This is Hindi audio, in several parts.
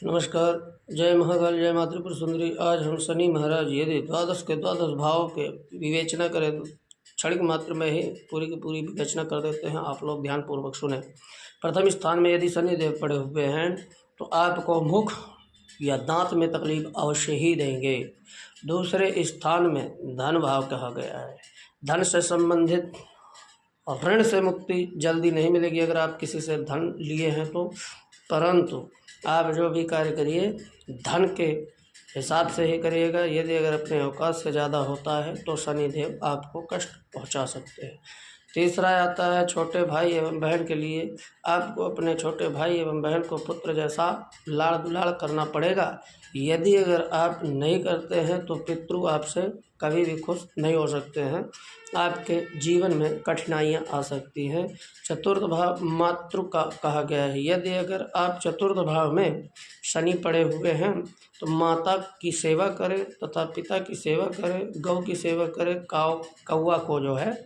नमस्कार। जय महाकाल, जय माँ त्रिपुर सुंदरी। आज हम शनि महाराज यदि द्वादश के द्वादश भाव के विवेचना करें तो क्षणिक मात्र में ही पूरी की पूरी विवेचना कर देते हैं। आप लोग ध्यानपूर्वक सुने। प्रथम स्थान में यदि शनि देव पड़े हुए हैं तो आपको मुख या दांत में तकलीफ अवश्य ही देंगे। दूसरे स्थान में धन भाव कहा गया है। धन से संबंधित ऋण से मुक्ति जल्दी नहीं मिलेगी अगर आप किसी से धन लिए हैं तो, परंतु आप जो भी कार्य करिए धन के हिसाब से ही करिएगा। यदि अगर अपने औकात से ज़्यादा होता है तो शनिदेव आपको कष्ट पहुंचा सकते हैं। तीसरा आता है छोटे भाई एवं बहन के लिए। आपको अपने छोटे भाई एवं बहन को पुत्र जैसा लाड़ दुलाड़ करना पड़ेगा। यदि अगर आप नहीं करते हैं तो पितृ आपसे कभी भी खुश नहीं हो सकते हैं। आपके जीवन में कठिनाइयाँ आ सकती हैं। चतुर्थ भाव मातृ का कहा गया है। यदि अगर आप चतुर्थ भाव में शनि पड़े हुए हैं तो माता की सेवा करें तथा पिता की सेवा करें, गौ की सेवा करें, कौवा को जो है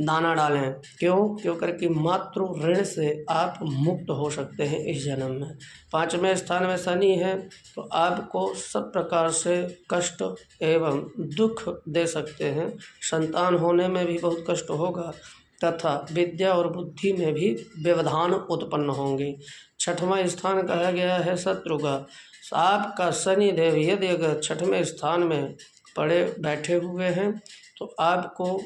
दाना डालें। क्यों करके मातृ ऋण से आप मुक्त हो सकते हैं इस जन्म में। पांचवें स्थान में शनि है तो आपको सब प्रकार से कष्ट एवं दुख दे सकते हैं। संतान होने में भी बहुत कष्ट होगा तथा विद्या और बुद्धि में भी व्यवधान उत्पन्न होंगे। छठवां स्थान कहा गया है शत्रु का। आपका शनि देव यदि अगर छठवें स्थान में पड़े बैठे हुए हैं तो आपको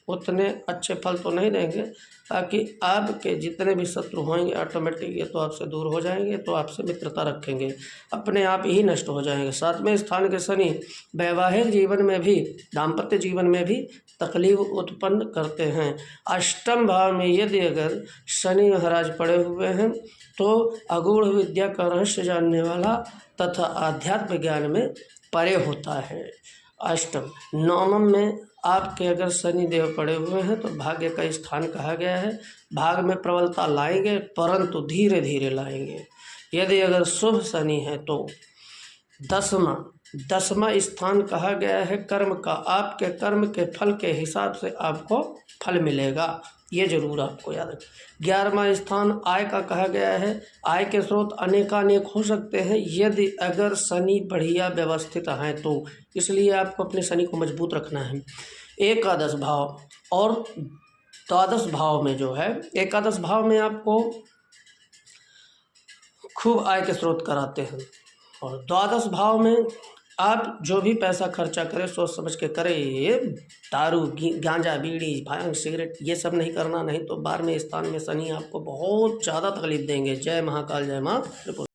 उतने अच्छे फल तो नहीं देंगे, ताकि आपके जितने भी शत्रु होंगे ऑटोमेटिक ये तो आपसे दूर हो जाएंगे, तो आपसे मित्रता रखेंगे, अपने आप ही नष्ट हो जाएंगे। सातवें स्थान के शनि वैवाहिक जीवन में भी, दाम्पत्य जीवन में भी तकलीफ उत्पन्न करते हैं। अष्टम भाव में यदि अगर शनि महाराज पड़े हुए हैं तो अगूढ़ विद्या का रहस्य जानने वाला तथा आध्यात्म ज्ञान में परे होता है। अष्टम। नवम में आपके अगर शनि देव पड़े हुए हैं तो भाग्य का स्थान कहा गया है। भाग में प्रबलता लाएंगे परंतु धीरे लाएंगे। यदि अगर शुभ शनि है तो दसवां स्थान कहा गया है कर्म का। आपके कर्म के फल के हिसाब से आपको फल मिलेगा, ये जरूर आपको याद रखें। 11वां स्थान आय का कहा गया है। आय के स्रोत अनेकानेक हो सकते हैं यदि अगर शनि बढ़िया व्यवस्थित हैं तो, इसलिए आपको अपने शनि को मजबूत रखना है। एकादश भाव और द्वादश भाव में जो है, एकादश भाव में आपको खूब आय के स्रोत कराते हैं और द्वादश भाव में आप जो भी पैसा खर्चा करें सोच समझ के करें। ये दारू गांजा बीड़ी भांग सिगरेट ये सब नहीं करना, नहीं तो 12वें स्थान में शनि आपको बहुत ज़्यादा तकलीफ देंगे। जय महाकाल, जय माँ त्रिपुरा।